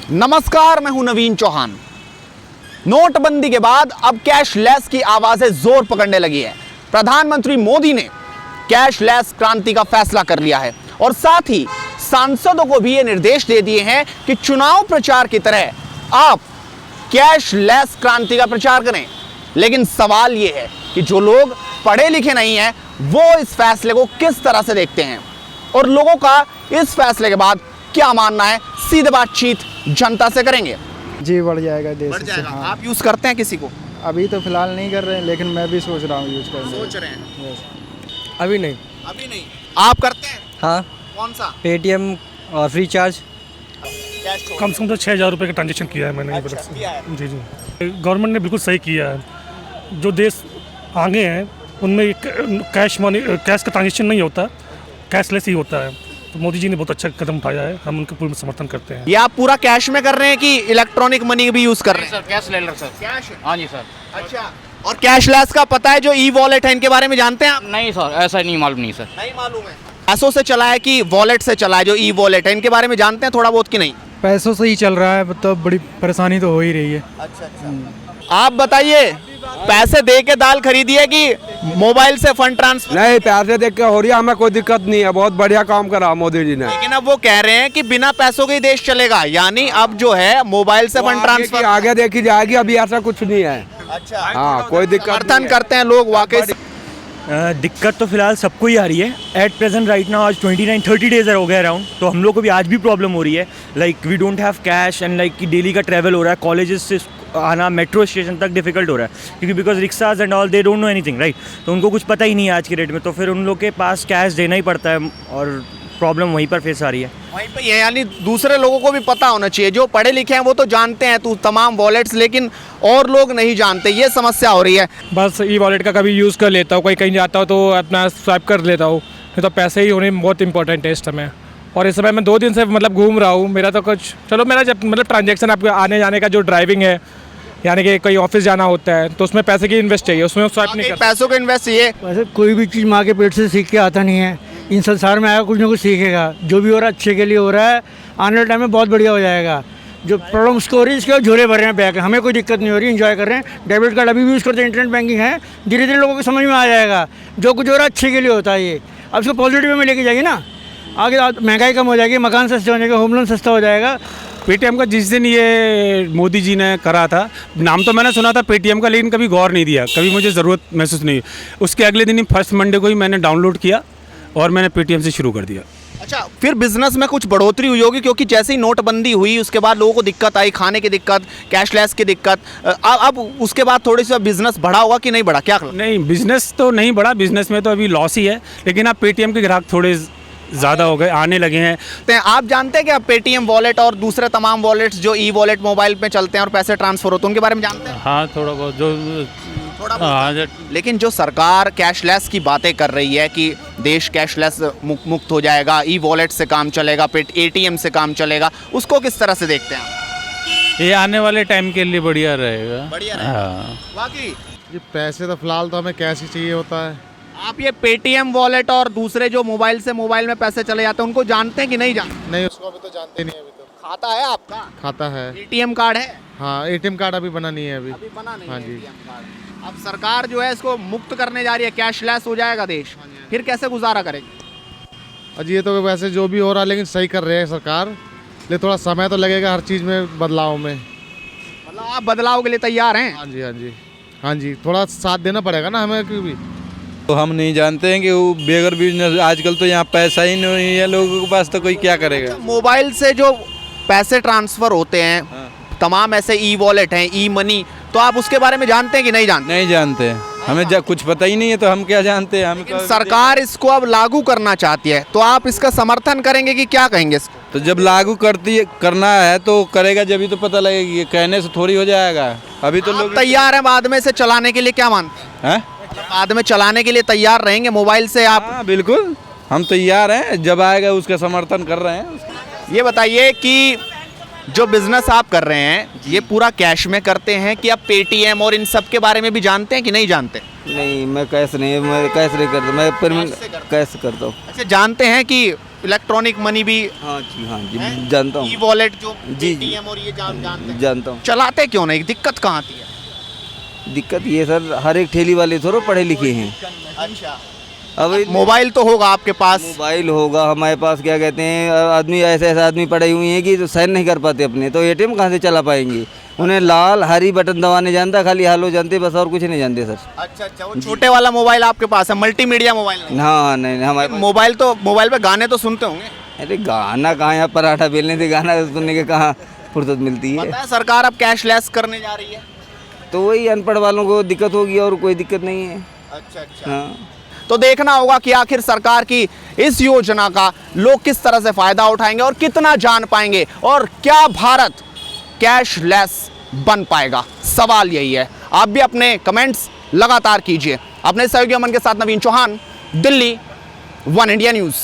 नमस्कार, मैं हूं नवीन चौहान। नोटबंदी के बाद अब कैशलेस की आवाजें जोर पकड़ने लगी है। प्रधानमंत्री मोदी ने कैशलेस क्रांति का फैसला कर लिया है और साथ ही सांसदों को भी ये निर्देश दे दिए हैं कि चुनाव प्रचार की तरह आप कैशलेस क्रांति का प्रचार करें। लेकिन सवाल ये है कि जो लोग पढ़े लिखे नहीं हैं वो इस फैसले को किस तरह से देखते हैं और लोगों का इस फैसले के बाद क्या मानना है, सीधे बातचीत जनता से करेंगे। जी बढ़ जाएगा देश बढ़ जाएगा। हाँ। आप यूज करते हैं किसी को? अभी तो फिलहाल नहीं कर रहे हैं, लेकिन मैं भी सोच रहा हूँ यूज करने। सोच रहे हैं? Yes। अभी नहीं। अभी नहीं। आप करते हैं? हाँ, कौन सा? पेटीएम और फ्री चार्ज। कैश छोड़? कम से कम तो 6,000 रुपये का ट्रांजेक्शन किया है मैंने। अच्छा, किया है। जी जी, गवर्नमेंट ने बिल्कुल सही किया है। जो देश आगे हैं उनमें कैश का ट्रांजेक्शन नहीं होता, कैशलेस ही होता है। तो मोदी जी ने बहुत अच्छा कदम उठाया है, हम उनका पूर्ण समर्थन करते हैं। ये आप पूरा कैश में कर रहे हैं कि इलेक्ट्रॉनिक मनी भी यूज कर रहे हैं? सर कैश ले लो सर। कैश? हाँ जी सर। अच्छा। और कैशलेस का पता है, जो ई वॉलेट है, इनके बारे में जानते हैं आप? नहीं सर, ऐसा नहीं मालूम नहीं सर। नहीं मालूम है। पैसों से चला है कि वॉलेट से चला है? जो ई वॉलेट है, इनके बारे में जानते हैं थोड़ा बहुत कि नहीं? पैसों से ही चल रहा है, मतलब बड़ी परेशानी तो हो ही रही है। अच्छा। आप बताइए, पैसे दे के दाल खरीदी है कि मोबाइल से फंड ट्रांसफर? नहीं, पैसे देख के हो रही है, हमें कोई दिक्कत नहीं है। बहुत बढ़िया काम करा मोदी जी ने। लेकिन अब वो कह रहे हैं कि बिना पैसों के ही देश चलेगा, यानी अब जो है मोबाइल से फंड ट्रांसफर आगे देखी जाएगी, अभी ऐसा कुछ नहीं है। अच्छा। हाँ, कोई दिक्कत समर्थन करते हैं लोग वाकई से? दिक्कत तो फिलहाल सबको ही आ रही है। एट प्रेजेंट राइट नाउ आज 29-30 डेज हो गए अराउंड, तो हम लोग को भी आज भी प्रॉब्लम हो रही है। Like we don't have cash and like कि डेली का ट्रैवल हो रहा है, कॉलेजेस से आना मेट्रो स्टेशन तक डिफिकल्ट हो रहा है, क्योंकि because rickshaws and all they don't know anything right. तो उनको कुछ पता ही नहीं है आज के डेट में, तो फिर उन लोग के पास कैश देना ही पड़ता है और प्रॉब्लम वहीं पर फेस आ रही है। वहीं पे ये, यानी दूसरे लोगों को भी पता होना चाहिए। जो पढ़े लिखे हैं वो तो जानते हैं तो तमाम वॉलेट्स, लेकिन और लोग नहीं जानते, ये समस्या हो रही है। बस ई वॉलेट का कभी यूज़ कर लेता हूँ, कोई कहीं जाता हूँ तो अपना स्वाइप कर लेता हूँ, नहीं तो पैसे ही होने बहुत इंपॉर्टेंट है इस समय। और इस समय मैं 2 दिन से मतलब घूम रहा हूँ। मेरा तो कुछ चलो, मेरा जब मतलब ट्रांजेक्शन आपके आने जाने का जो ड्राइविंग है, यानी कि कहीं ऑफिस जाना होता है, तो उसमें पैसे की इन्वेस्ट चाहिए, उसमें स्वाइप नहीं कर पैसों के इन्वेस्ट चाहिए। वैसे कोई भी चीज़ माँ के पेट से सीख के आता नहीं है। इन संसार में आएगा कुछ ना कुछ सीखेगा। जो भी हो रहा है अच्छे के लिए हो रहा है, आने वाले टाइम में बहुत बढ़िया हो जाएगा। जो प्रॉब्लम उसको हो रही है, इसके झोरे भर रहे हैं बैग, हमें कोई दिक्कत नहीं हो रही, एंजॉय कर रहे हैं। डेबिट कार्ड अभी भी यूज़ करते हैं, इंटरनेट बैंकिंग है, धीरे धीरे लोगों को समझ में आ जाएगा। जो कुछ हो रहा है अच्छे के लिए होता है ये। अब इसको पॉजिटिव में लेके जाइए ना, आगे महंगाई कम हो जाएगी, मकान सस्ते हो जाएगा, होम लोन सस्ता हो जाएगा। पेटीएम का जिस दिन ये मोदी जी ने करा था, नाम तो मैंने सुना था पेटीएम का, लेकिन कभी गौर नहीं दिया, कभी मुझे ज़रूरत महसूस नहीं। उसके अगले दिन ही फर्स्ट मंडे को ही मैंने डाउनलोड किया और मैंने पेटीएम से शुरू कर दिया। अच्छा, फिर बिजनेस में कुछ बढ़ोतरी हुई होगी, क्योंकि जैसे ही नोटबंदी हुई उसके बाद लोगों को दिक्कत आई, खाने की दिक्कत, कैशलेस की दिक्कत। अब उसके बाद थोड़ी सी बिजनेस बढ़ा होगा कि नहीं बढ़ा, क्या? नहीं, बिजनेस तो नहीं बढ़ा, बिजनेस में तो अभी लॉस ही है, लेकिन अब पेटीएम के ग्राहक थोड़े ज़्यादा हो गए, आने लगे हैं। आप जानते हैं कि अब पेटीएम वॉलेट और दूसरे तमाम वॉलेट्स जो ई वॉलेट मोबाइल पे चलते हैं और पैसे ट्रांसफर होते हैं, उनके बारे में जानते हैं? हाँ, थोड़ा बहुत जो थोड़ा बहुत। लेकिन जो सरकार कैशलेस की बातें कर रही है कि देश कैशलेस मुक्त हो जाएगा, ई वॉलेट से काम चलेगा, एटीएम से काम चलेगा, उसको किस तरह से देखते हैं? ये आने वाले टाइम के लिए बढ़िया रहेगा। बढ़िया हाँ, वाकई। ये पैसे तो फिलहाल तो हमें कैश ही चाहिए होता है। आप ये पेटीएम वॉलेट और दूसरे जो मोबाइल से मोबाइल में पैसे चले जाते हैं, उनको जानते हैं कि नहीं जानते? नहीं, उसको अभी तो जानते नहीं। अभी तो खाता है आपका? खाता है। एटीएम कार्ड है? हाँ, एटीएम कार्ड अभी बना नहीं है। अभी बना नहीं हाँ है जी। ATM card. अब सरकार जो है इसको मुक्त करने जा रही है, कैशलेस हो जाएगा देश, फिर कैसे गुजारा करेगी? अजी, ये तो वैसे जो भी हो रहा है, लेकिन सही कर रहे हैं सरकार, लेकिन थोड़ा समय तो लगेगा हर चीज़ में बदलाव में। मतलब आप बदलाव के लिए तैयार हैं? हाँ जी, हाँ जी, हाँ जी, थोड़ा साथ देना पड़ेगा ना हमें क्यों भी। तो हम नहीं जानते हैं कि वो बेगर बिजनेस, आजकल तो यहाँ पैसा ही नहीं है लोगों के पास, तो कोई क्या करेगा। मोबाइल से जो पैसे ट्रांसफर होते हैं, तमाम ऐसे ई वॉलेट हैं, ई मनी, तो आप उसके बारे में जानते हैं कि नहीं जानते? नहीं जानते, हमें कुछ पता ही नहीं है, तो हम क्या जानते हैं। हम सरकार इसको अब लागू करना चाहती है, तो आप इसका समर्थन करेंगे कि क्या कहेंगे इसको? तो जब लागू करना है तो करेगा, जब ही तो पता लगेगा, कहने से थोड़ी हो जाएगा। अभी तो लोग तैयार हैं बाद में से चलाने के लिए, क्या मानते हैं? बाद में चलाने के लिए तैयार रहेंगे मोबाइल से आप? हाँ बिल्कुल, हम तैयार हैं, जब आएगा उसका समर्थन कर रहे हैं। ये बताइए कि जो बिजनेस आप कर रहे हैं ये पूरा कैश में करते हैं कि आप पेटीएम और इन सब के बारे में भी जानते हैं कि नहीं जानते? नहीं, मैं कैश नहीं करता, मैं कैश करता हूँ। अच्छा, जानते हैं कि इलेक्ट्रॉनिक मनी भी हाँ जी हैं? जानता ई वॉलेट जो जी, जी। पेटीएम और ये जानते हैं, जानता हूँ। चलाते क्यों नहीं? दिक्कत कहाँ आती है? दिक्कत ये सर, हर एक ठेली वाले थोड़ा पढ़े लिखे हैं। अच्छा, अब मोबाइल तो होगा आपके पास, मोबाइल होगा हमारे पास, क्या कहते हैं, आदमी ऐसे आदमी पड़े हुए हैं कि तो साइन नहीं कर पाते अपने, तो एटीएम कहाँ से चला पाएंगे? उन्हें लाल हरी बटन दबाने जानता, खाली हालो जानते, बस और कुछ नहीं जानते सर। अच्छा, वो छोटे वाला मोबाइल आपके पास है, मल्टीमीडिया मोबाइल नहीं? हाँ नहीं हमारे पास मोबाइल पे गाने तो सुनते होंगे? अरे गाना कहाँ, यहाँ पराठा बेलने से गाना सुनने के कहाँ फुर्सत मिलती है? पता है सरकार अब कैशलेस करने जा रही है। तो वही अनपढ़ वालों को दिक्कत होगी और कोई दिक्कत नहीं है। अच्छा, हाँ। तो देखना होगा कि आखिर सरकार की इस योजना का लोग किस तरह से फायदा उठाएंगे और कितना जान पाएंगे, और क्या भारत कैशलेस बन पाएगा? सवाल यही है। आप भी अपने कमेंट्स लगातार कीजिए। अपने सहयोगी अमन के साथ Naveen Chauhan, Delhi, One India news.